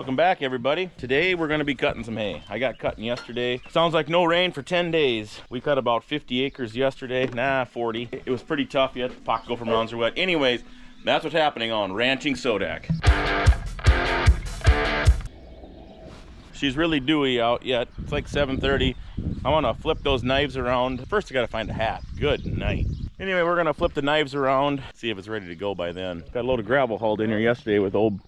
Welcome back, everybody. Today we're going to be cutting some hay. I got cutting yesterday. Sounds like no rain for 10 days. We cut about 50 acres yesterday. Nah, 40. It was pretty tough yet. The pocket gopher mounds are wet. Anyways, that's what's happening on Ranching Sodak. She's really dewy out yet. It's like 7:30. I want to flip those knives around. First, I got to find a hat. Good night. Anyway, we're going to flip the knives around, see if it's ready to go by then. Got a load of gravel hauled in here yesterday with old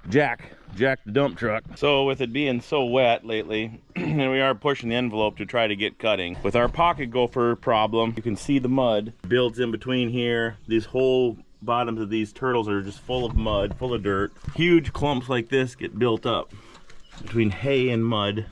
Jack the dump truck. So with it being so wet lately, and we are pushing the envelope to try to get cutting. With our pocket gopher problem, you can see the mud builds in between here. These whole bottoms of these turtles are just full of mud, full of dirt. Huge clumps like this get built up between hay and mud.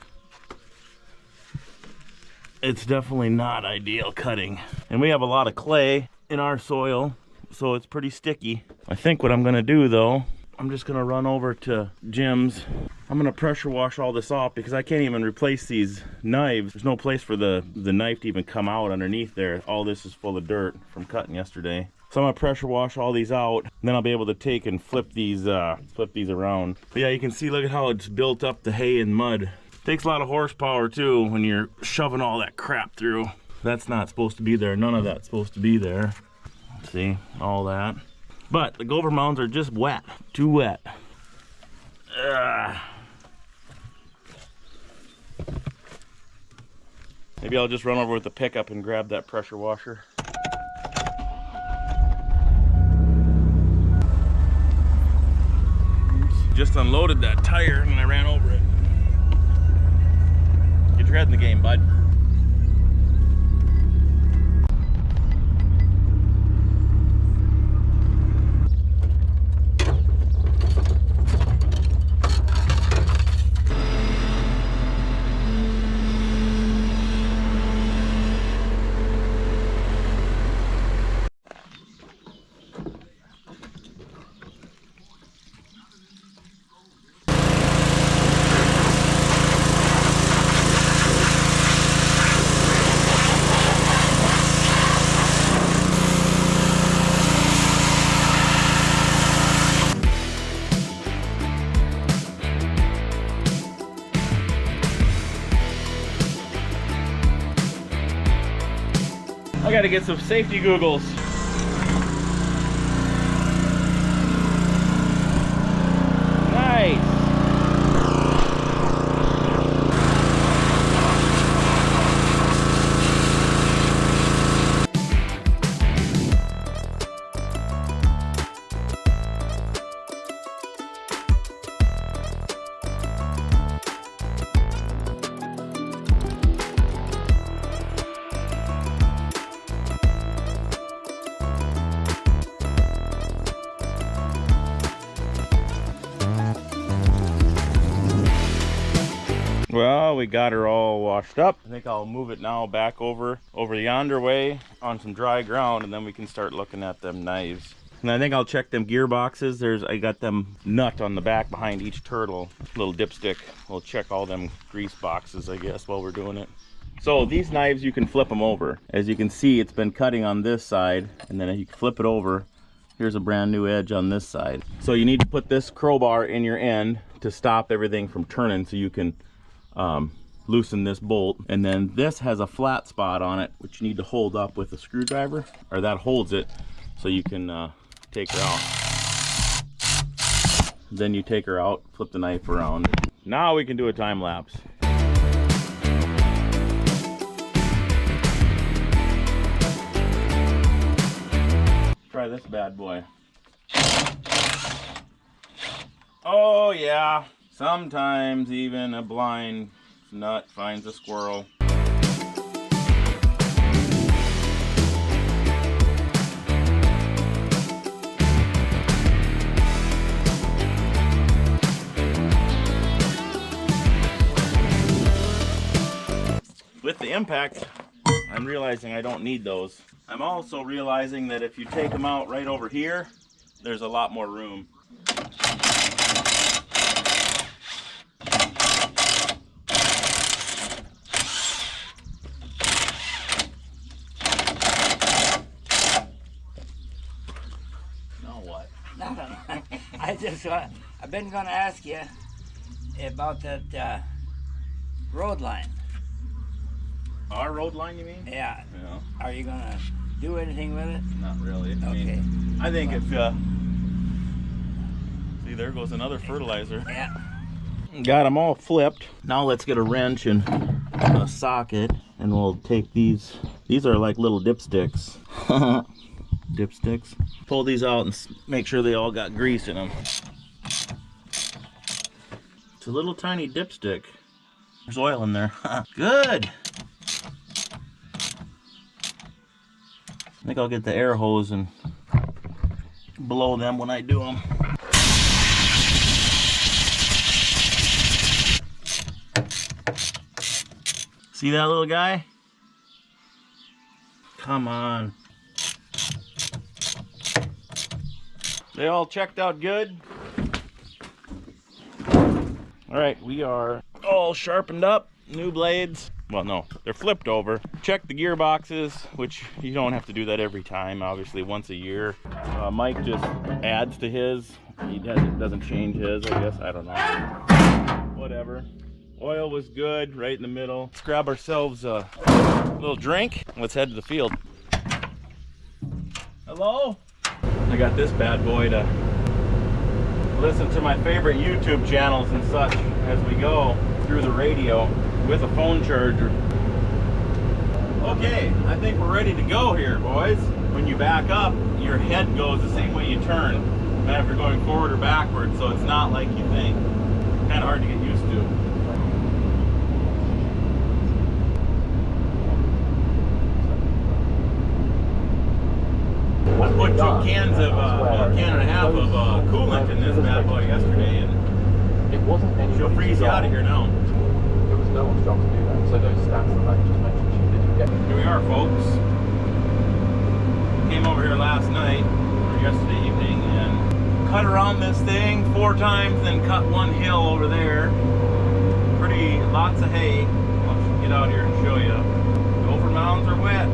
It's definitely not ideal cutting. And we have a lot of clay in our soil, so it's pretty sticky. I think what I'm gonna do though, I'm just gonna run over to Jim's. I'm gonna pressure wash all this off because I can't even replace these knives. There's no place for the knife to even come out underneath there. All this is full of dirt from cutting yesterday. So I'm gonna pressure wash all these out, and then I'll be able to take and flip these around. But yeah, you can see, look at how it's built up the hay and mud. Takes a lot of horsepower too when you're shoving all that crap through. That's not supposed to be there. None of that's supposed to be there. See, all that. But the gopher mounds are just wet, too wet. Maybe I'll just run over with the pickup and grab that pressure washer. Oops. Just unloaded that tire and I ran over it. Get your head in the game, bud. I gotta get some safety goggles. Nice. Well, we got her all washed up. I think I'll move it now back over yonder way on some dry ground, and then we can start looking at them knives. And I think I'll check them gearboxes. I got them nut on the back behind each turtle, little dipstick. We'll check all them grease boxes, I guess, while we're doing it. So these knives, you can flip them over. As you can see, it's been cutting on this side, and then you can flip it over. Here's a brand new edge on this side. So you need to put this crowbar in your end to stop everything from turning, so you can loosen this bolt. And then this has a flat spot on it which you need to hold up with a screwdriver, or that holds it, so you can take her out. Then you take her out, flip the knife around. Now we can do a time lapse. Try this bad boy. Oh yeah, sometimes even a blind nut finds a squirrel. With the impact, I'm realizing I don't need those. I'm also realizing that if you take them out right over here, there's a lot more room. I've been gonna ask you, about that road line. Our road line, you mean? Yeah. Yeah. Are you gonna do anything with it? Not really. Okay. I think if see, there goes another fertilizer. Yeah. Got them all flipped. Now let's get a wrench and a socket, and we'll take these. These are like little dipsticks. Dipsticks. Pull these out and make sure they all got grease in them. It's a little tiny dipstick. There's oil in there. Good. I think I'll get the air hose and blow them when I do them. See that little guy? Come on. They all checked out good? All right, we are all sharpened up, new blades. Well, no, they're flipped over. Check the gearboxes, which you don't have to do that every time, obviously once a year. Mike just adds to his. He doesn't change his, I guess, I don't know. Whatever. Oil was good, right in the middle. Let's grab ourselves a little drink. Let's head to the field. Hello? I got this bad boy to listen to my favorite YouTube channels and such as we go through the radio with a phone charger. Okay, I think we're ready to go here, boys. When you back up, your head goes the same way you turn, no matter if you're going forward or backward, so it's not like you think. Kind of hard to get used to. I put 2 cans of, a can and a half of coolant in this bad boy yesterday, and it wasn't she'll freeze you out of here now. It was no one's job to do that. So those stats that I just mentioned, she didn't get. Here we are, folks. Came over here last night, or yesterday evening, and cut around this thing 4 times, then cut 1 hill over there. Pretty, lots of hay. I'll get out here and show you. Gopher mounds are wet.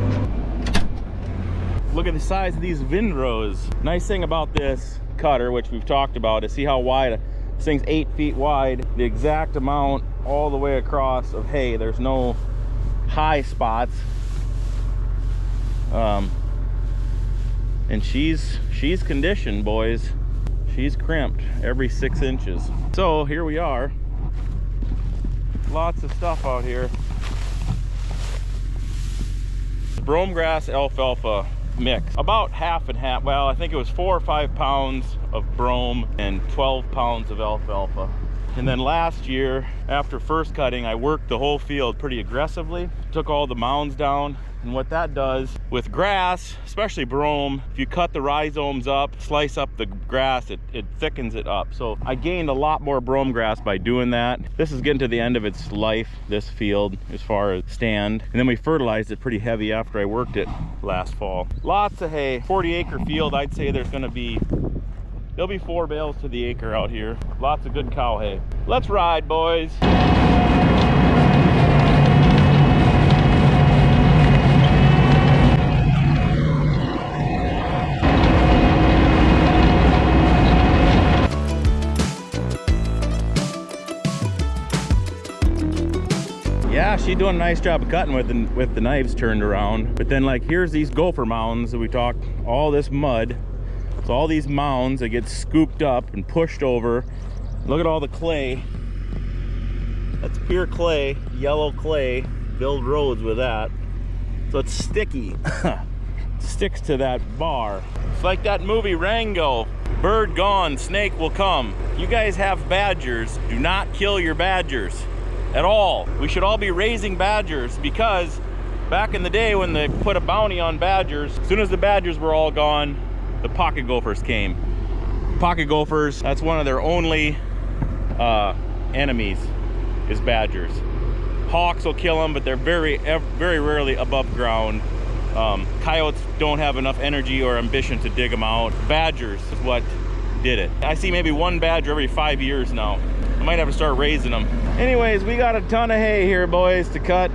Look at the size of these windrows. Nice thing about this cutter, which we've talked about, is see how wide. This thing's 8 feet wide. The exact amount all the way across of hay. There's no high spots. And she's conditioned, boys. She's crimped every 6 inches. So here we are. Lots of stuff out here. Brome grass alfalfa mix, about half and half. Well, I think it was 4 or 5 pounds of brome and 12 pounds of alfalfa. And then last year, after first cutting, I worked the whole field pretty aggressively, took all the mounds down. And what that does with grass, especially brome, if you cut the rhizomes up, slice up the grass, it thickens it up. So I gained a lot more brome grass by doing that. This is getting to the end of its life, this field, as far as stand. And then we fertilized it pretty heavy after I worked it last fall. Lots of hay, 40-acre field. I'd say there'll be 4 bales to the acre out here. Lots of good cow hay. Let's ride, boys. Yeah, she's doing a nice job of cutting with the knives turned around. But then, like, here's these gopher mounds that we talked, all this mud. So all these mounds that get scooped up and pushed over. Look at all the clay. That's pure clay, yellow clay. Build roads with that. So it's sticky. Sticks to that bar. It's like that movie Rango. Bird gone, snake will come. You guys have badgers. Do not kill your badgers at all. We should all be raising badgers, because back in the day when they put a bounty on badgers, as soon as the badgers were all gone, the pocket gophers came. Pocket gophers, that's one of their only enemies, is badgers. Hawks will kill them, but they're very rarely above ground. Coyotes don't have enough energy or ambition to dig them out. Badgers is what did it. I see maybe 1 badger every 5 years now. I might have to start raising them. Anyways, we got a ton of hay here, boys, to cut.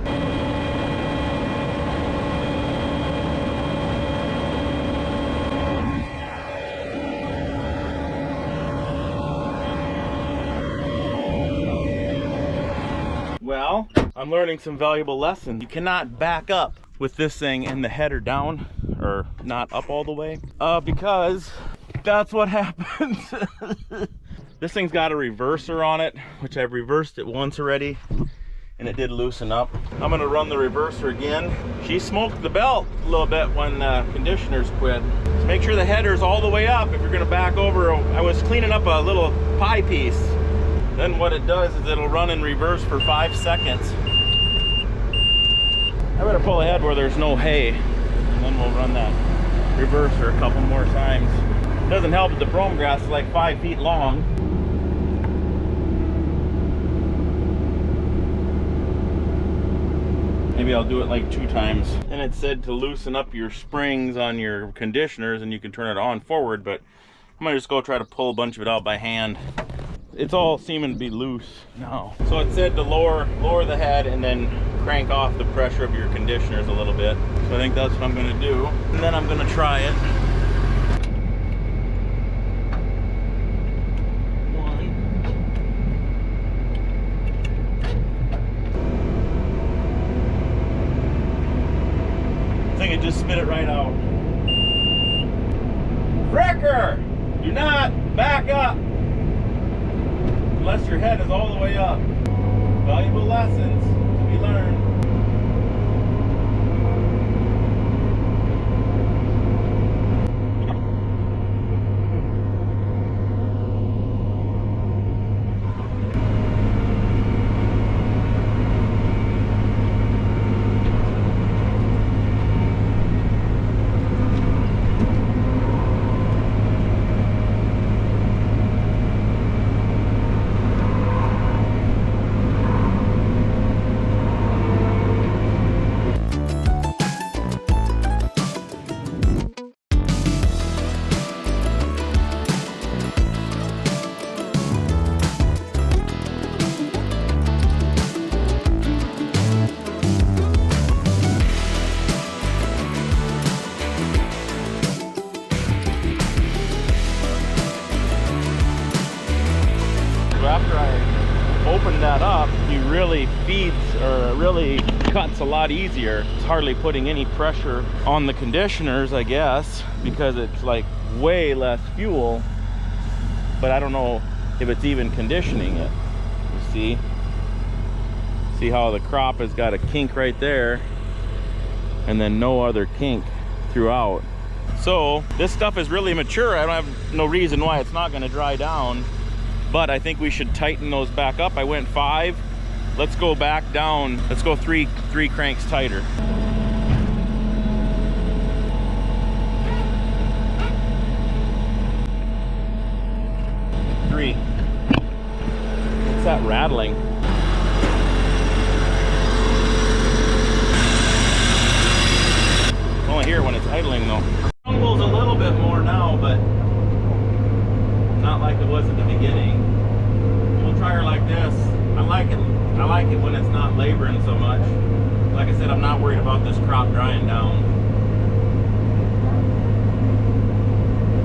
Well, I'm learning some valuable lessons. You cannot back up with this thing and the header down or not up all the way, because that's what happens. This thing's got a reverser on it, which I've reversed it once already, and it did loosen up. I'm gonna run the reverser again. She smoked the belt a little bit when conditioners quit. So make sure the header's all the way up if you're gonna back over. I was cleaning up a little pie piece. Then what it does is it'll run in reverse for 5 seconds. I better pull ahead where there's no hay, and then we'll run that reverser a couple more times. Doesn't help that the brome grass is like 5 feet long. Maybe I'll do it like 2 times. And it said to loosen up your springs on your conditioners and you can turn it on forward, but I'm gonna just go try to pull a bunch of it out by hand. It's all seeming to be loose now. So it said to lower the head and then crank off the pressure of your conditioners a little bit. So I think that's what I'm gonna do. And then I'm gonna try it. I think it just spit it right out. Fricker! Do not back up unless your head is all the way up. Valuable lessons to be learned. After I opened that up, he really feeds, or really cuts a lot easier. It's hardly putting any pressure on the conditioners, I guess, because it's like way less fuel, but I don't know if it's even conditioning it. You see how the crop has got a kink right there and then no other kink throughout. So this stuff is really mature. I don't have no reason why it's not going to dry down. But I think we should tighten those back up. I went 5. Let's go back down. Let's go 3 cranks tighter. Three. What's that rattling? I only hear it when it's idling though. Rumbles a little bit more now, but not like it was at the beginning. We'll try her like this. I like it when it's not laboring so much. Like I said, I'm not worried about this crop drying down.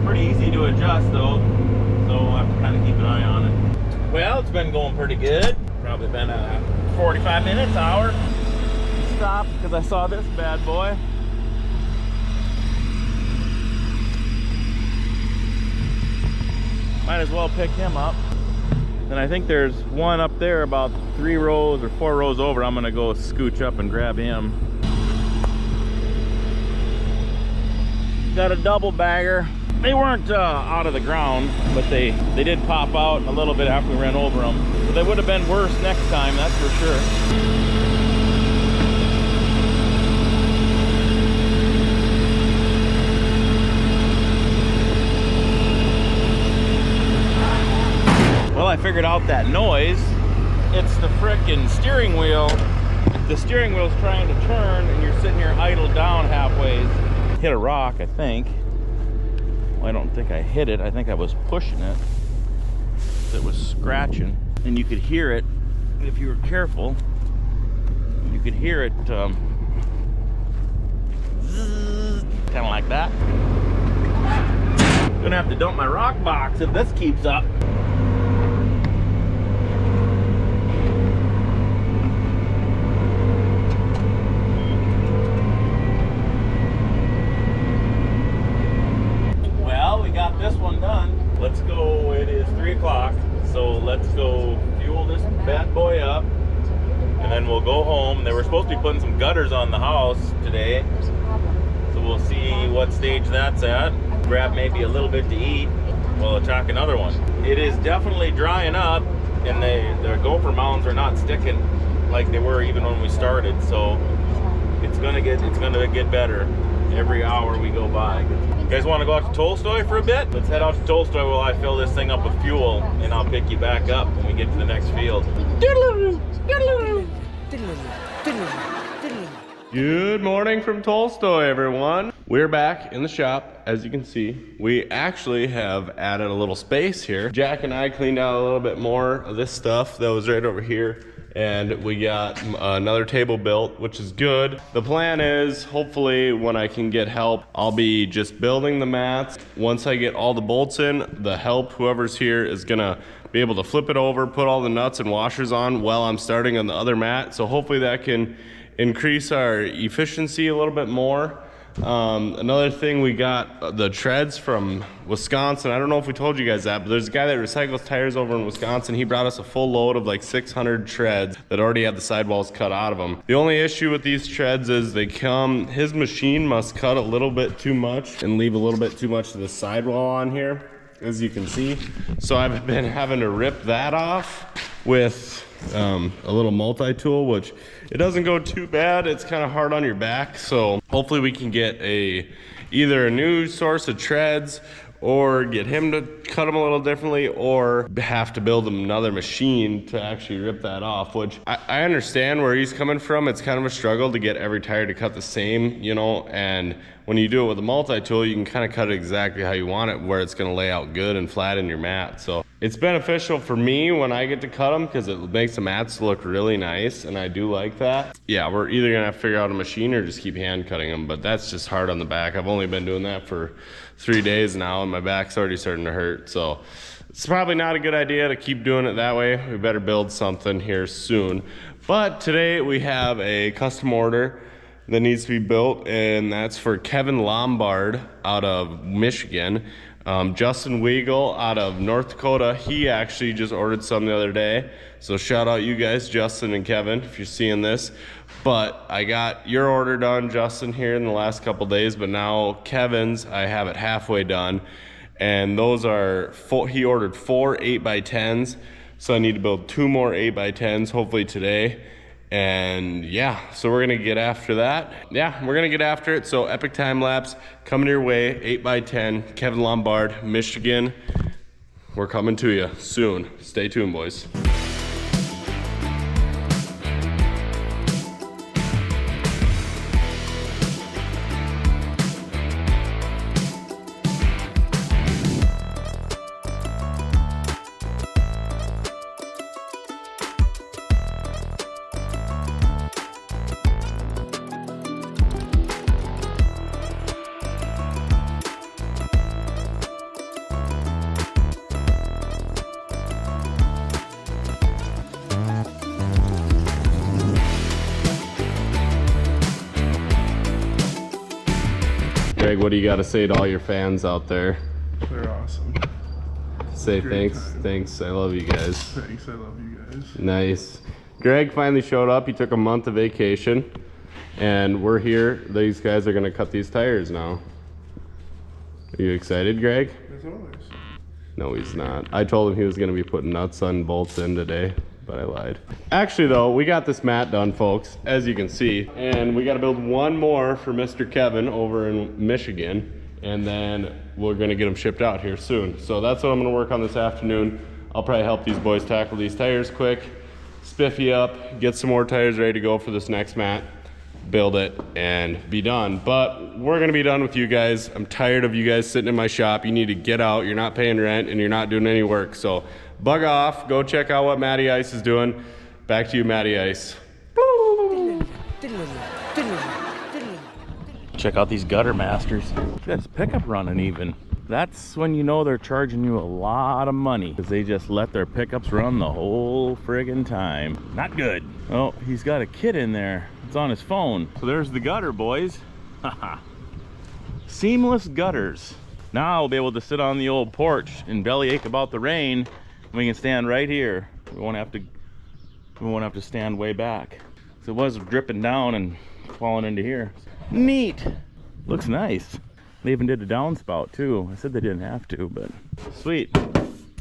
Pretty easy to adjust though, so I'll have to kind of keep an eye on it. Well, it's been going pretty good. Probably been 45 minutes, hour. Stopped because I saw this bad boy. Might as well pick him up. Then I think there's one up there about 3 rows or 4 rows over. I'm gonna go scooch up and grab him. Got a double bagger. They weren't out of the ground, but they did pop out a little bit after we ran over them. So they would have been worse next time, that's for sure. Well, I figured out that noise. It's the frickin' steering wheel. The steering wheel's trying to turn and you're sitting here idle down halfway. Hit a rock, I think. Well, I don't think I hit it. I think I was pushing it. It was scratching. And you could hear it, if you were careful, you could hear it kind of like that. Gonna have to dump my rock box if this keeps up. it is 3 o'clock, so let's go fuel this bad boy up, and then we'll go home. They were supposed to be putting some gutters on the house today, so we'll see what stage that's at. Grab maybe a little bit to eat. We'll attack another one. It is definitely drying up, and the Gopher mounds are not sticking like they were even when we started. So it's gonna get better every hour we go by. You guys want to go out to Tolstoy for a bit? Let's head out to Tolstoy while I fill this thing up with fuel, and I'll pick you back up when we get to the next field. Good morning from Tolstoy, everyone. We're back in the shop. As you can see, we actually have added a little space here. Jack and I cleaned out a little bit more of this stuff that was right over here, and we got another table built, which is good. The plan is, hopefully, when I can get help, I'll be just building the mats. Once I get all the bolts in, the help, whoever's here, is gonna be able to flip it over, put all the nuts and washers on while I'm starting on the other mat. So hopefully that can increase our efficiency a little bit more. Another thing, we got the treads from Wisconsin. I don't know if we told you guys that, but there's a guy that recycles tires over in Wisconsin. He brought us a full load of like 600 treads that already had the sidewalls cut out of them. The only issue with these treads is his machine must cut a little bit too much and leave a little bit too much of the sidewall on here, as you can see. So I've been having to rip that off with a little multi-tool, which it doesn't go too bad. It's kind of hard on your back, so hopefully we can get either a new source of treads, or get him to cut them a little differently, or have to build him another machine to actually rip that off, which I understand where he's coming from. It's kind of a struggle to get every tire to cut the same, you know, and when you do it with a multi-tool, you can kind of cut it exactly how you want it, where it's going to lay out good and flat in your mat. So it's beneficial for me when I get to cut them, because it makes the mats look really nice, and I do like that. Yeah, we're either going to have to figure out a machine or just keep hand cutting them, but that's just hard on the back. I've only been doing that for 3 days now, and my back's already starting to hurt. So it's probably not a good idea to keep doing it that way. We better build something here soon. But today we have a custom order that needs to be built, and that's for Kevin Lombard out of Michigan. Justin Weigel out of North Dakota, he actually just ordered some the other day. So shout out you guys, Justin and Kevin, if you're seeing this. But I got your order done, Justin, here in the last couple days, but now Kevin's, I have it halfway done. And those are, he ordered 4 8x10s, so I need to build 2 more 8x10s, hopefully today. And yeah, so we're gonna get after that. Yeah, we're gonna get after it. So epic time lapse coming your way, 8x10, Kevin Lombard, Michigan. We're coming to you soon. Stay tuned, boys. Greg, what do you got to say to all your fans out there? They're awesome. Say Great thanks. time. Thanks. I love you guys. Thanks, I love you guys. Nice. Greg finally showed up. He took a month of vacation, and we're here. These guys are going to cut these tires now. Are you excited, Greg? As always. No, he's not. I told him he was going to be putting nuts on bolts in today, but I lied. Actually, though, we got this mat done, folks, as you can see, and we got to build one more for Mr. Kevin over in Michigan, and then we're going to get them shipped out here soon. So that's what I'm going to work on this afternoon. I'll probably help these boys tackle these tires quick, spiffy up, get some more tires ready to go for this next mat, build it, and be done. But we're going to be done with you guys. I'm tired of you guys sitting in my shop. You need to get out. You're not paying rent, and you're not doing any work. So bug off. Go check out what Matty Ice is doing. Back to you, Matty Ice. Check out these gutter masters. This pickup running even. That's when you know they're charging you a lot of money, because they just let their pickups run the whole friggin' time. Not good. Oh, he's got a kit in there. It's on his phone. So there's the gutter, boys. Seamless gutters. Now we'll be able to sit on the old porch and bellyache about the rain. And we can stand right here. We won't have to stand way back. So it was dripping down and falling into here. Neat. Looks nice. They even did a downspout too. I said they didn't have to, but sweet.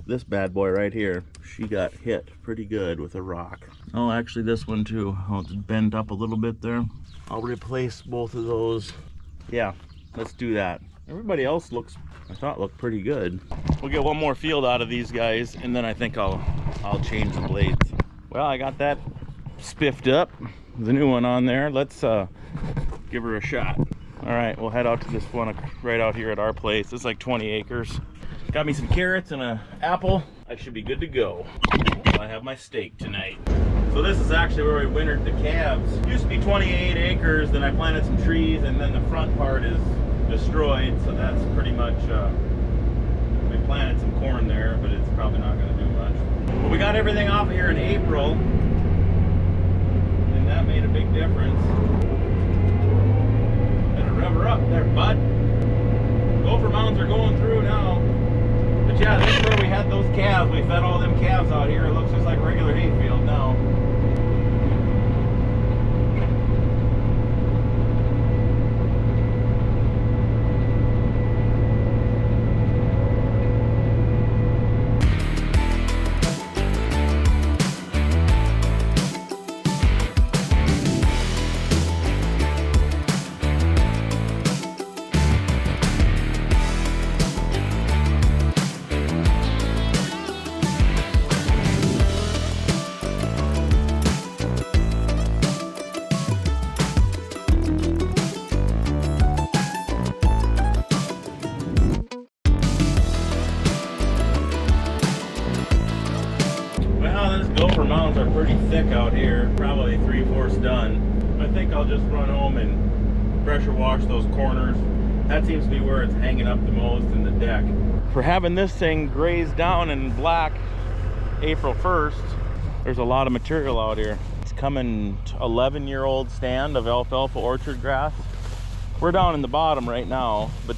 This bad boy right here, she got hit pretty good with a rock. Oh, actually this one too. Oh, it's bent up a little bit there. I'll replace both of those. Yeah, let's do that. Everybody else I thought looked pretty good. We'll get one more field out of these guys, and then I think I'll change the blades. Well, I got that spiffed up. The new one on there. Let's give her a shot. All right, we'll head out to this one right out here at our place. It's like 20 acres. Got me some carrots and an apple. I should be good to go. I have my steak tonight. So this is actually where we wintered the calves. It used to be 28 acres, then I planted some trees, and then the front part is destroyed, so that's pretty much, we planted some corn there, but it's probably not going to do much. But we got everything off here in April, and that made a big difference. Better rev her up there, bud. Gopher mounds are going through now. But yeah, this is where we had those calves. We fed all them calves out here. It looks just like regular hayfield now. Gopher mounds are pretty thick out here, probably 3/4 done. I think I'll just run home and pressure wash those corners. That seems to be where it's hanging up the most in the deck. For having this thing grazed down in black April 1st, there's a lot of material out here. It's coming 11-year-old stand of alfalfa orchard grass. We're down in the bottom right now, but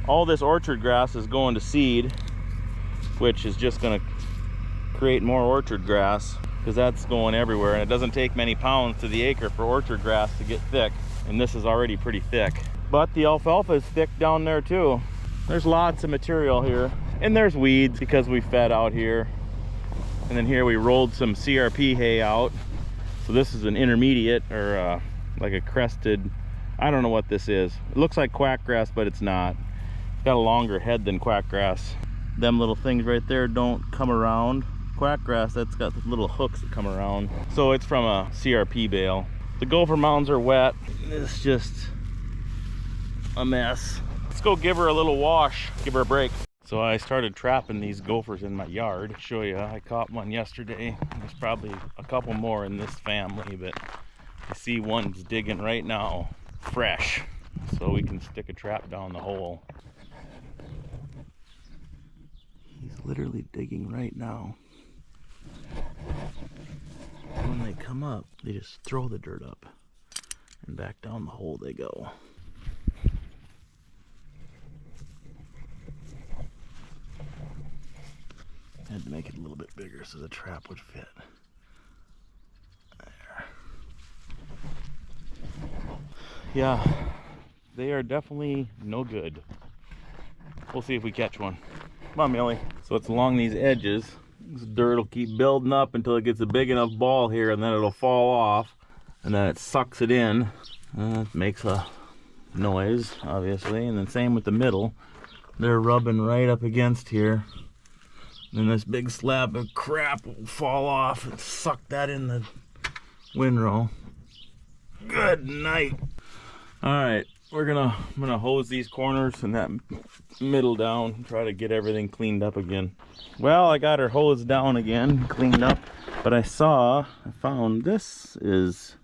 all this orchard grass is going to seed, which is just going to create more orchard grass, because that's going everywhere, and it doesn't take many pounds to the acre for orchard grass to get thick, and this is already pretty thick. But the alfalfa is thick down there too. There's lots of material here, and there's weeds because we fed out here, and then here we rolled some CRP hay out. So this is an intermediate, or like a crested, I don't know what this is. It looks like quackgrass, but it's not. It's got a longer head than quackgrass. Them little things right there don't come around. Quackgrass, that's got the little hooks that come around. So it's from a CRP bale. The gopher mounds are wet. It's just a mess. Let's go give her a little wash, give her a break. So I started trapping these gophers in my yard. I'll show you, I caught one yesterday. There's probably a couple more in this family, but you see one's digging right now, fresh. So we can stick a trap down the hole. He's literally digging right now. When they come up, they just throw the dirt up, and back down the hole they go. I had to make it a little bit bigger so the trap would fit. There. Yeah, they are definitely no good. We'll see if we catch one. Come on, Millie. So it's along these edges. This dirt will keep building up until it gets a big enough ball here, and then it'll fall off, and then it sucks it in. It makes a noise, obviously, and then same with the middle. They're rubbing right up against here. And then this big slab of crap will fall off and suck that in the windrow. Good night. All right, I'm gonna hose these corners and that middle down, try to get everything cleaned up again. Well, I got her hosed down again, cleaned up, but I found this is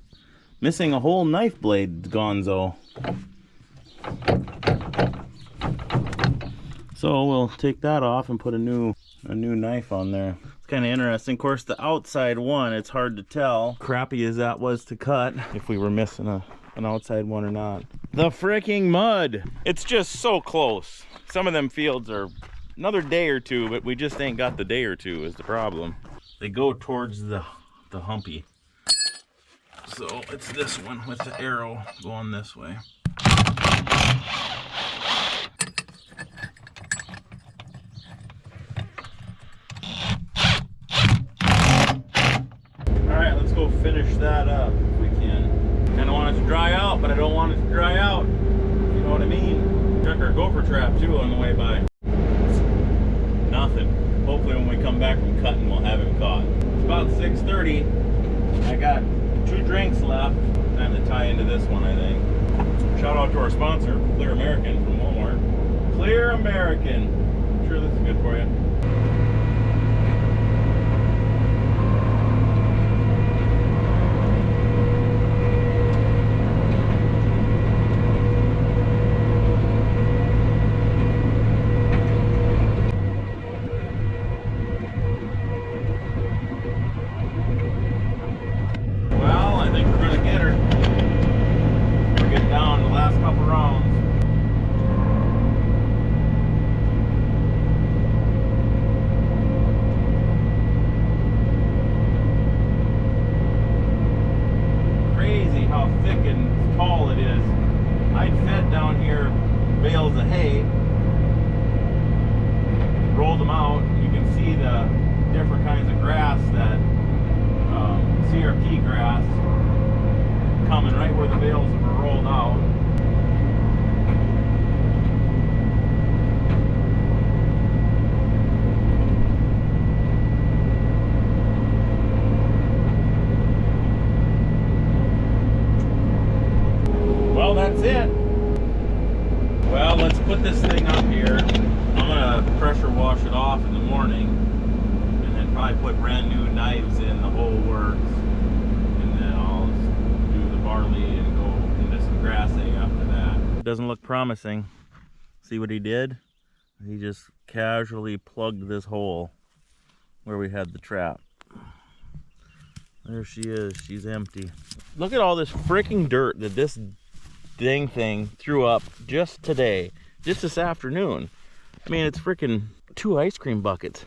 missing a whole knife blade, gonzo. So we'll take that off and put a new knife on there. It's kind of interesting. Of course, the outside one, it's hard to tell, crappy as that was to cut, if we were missing an outside one or not. The freaking mud! It's just so close. Some of them fields are another day or two, but we just ain't got the day or two is the problem. They go towards the humpy. So it's this one with the arrow going this way. Alright, let's go finish that up if we can. Kinda want it to dry out, but I don't want it to dry out. You know what I mean? Check our gopher trap too on the way by. Nothing. Hopefully when we come back from cutting we'll have him caught. It's about 6:30. I got 2 drinks left. Time to tie into this one, I think. Shout out to our sponsor, Clear American from Mower. Clear American. I'm sure this is good for you. Bales of hay, rolled them out. You can see the different kinds of grass, that CRP grass coming right where the bales were rolled out. Well, that's it. Well, let's put this thing up here. I'm gonna pressure wash it off in the morning and then probably put brand new knives in the whole works, and then I'll do the barley and go into some grass hay after that. It doesn't look promising. See what he did? He just casually plugged this hole where we had the trap. There she is. She's empty. Look at all this freaking dirt that this dang thing threw up just today, just this afternoon. I mean, it's freaking 2 ice cream buckets,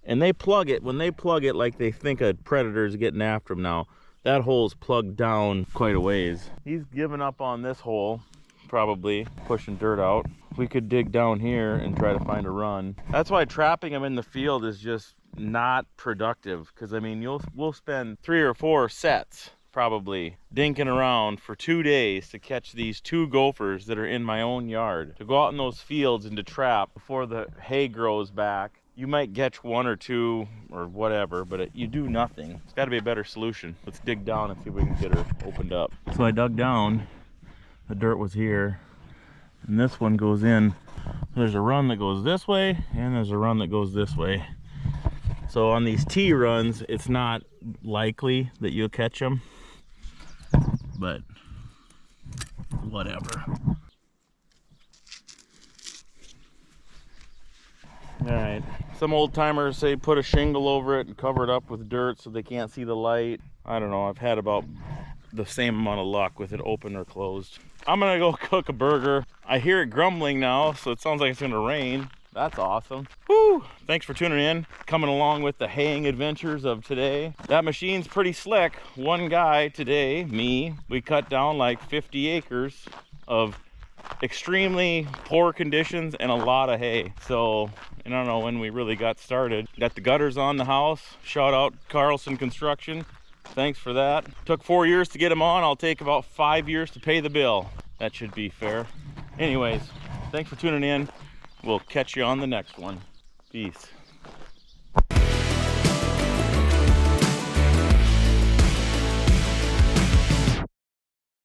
and they plug it. When they plug it, like they think a predator's getting after them now, that hole's plugged down quite a ways. He's given up on this hole, probably pushing dirt out. We could dig down here and try to find a run. That's why trapping them in the field is just not productive, because I mean, we'll spend 3 or 4 sets probably dinking around for 2 days to catch these 2 gophers that are in my own yard. To go out in those fields and to trap before the hay grows back, you might catch 1 or 2 or whatever, but you do nothing. It's got to be a better solution. Let's dig down and see if we can get her opened up. So I dug down. The dirt was here, and this one goes in. There's a run that goes this way, and there's a run that goes this way. So on these T runs, it's not likely that you'll catch them, but whatever. All right, some old timers say put a shingle over it and cover it up with dirt so they can't see the light. I don't know, I've had about the same amount of luck with it open or closed. I'm gonna go cook a burger. I hear it grumbling now, so it sounds like it's gonna rain. That's awesome. Woo! Thanks for tuning in, coming along with the haying adventures of today. That machine's pretty slick. One guy today, me, we cut down like 50 acres of extremely poor conditions and a lot of hay. So I don't know when we really got started. Got the gutters on the house. Shout out Carlson Construction. Thanks for that. Took 4 years to get them on. I'll take about 5 years to pay the bill. That should be fair. Anyways, thanks for tuning in. We'll catch you on the next one. Peace.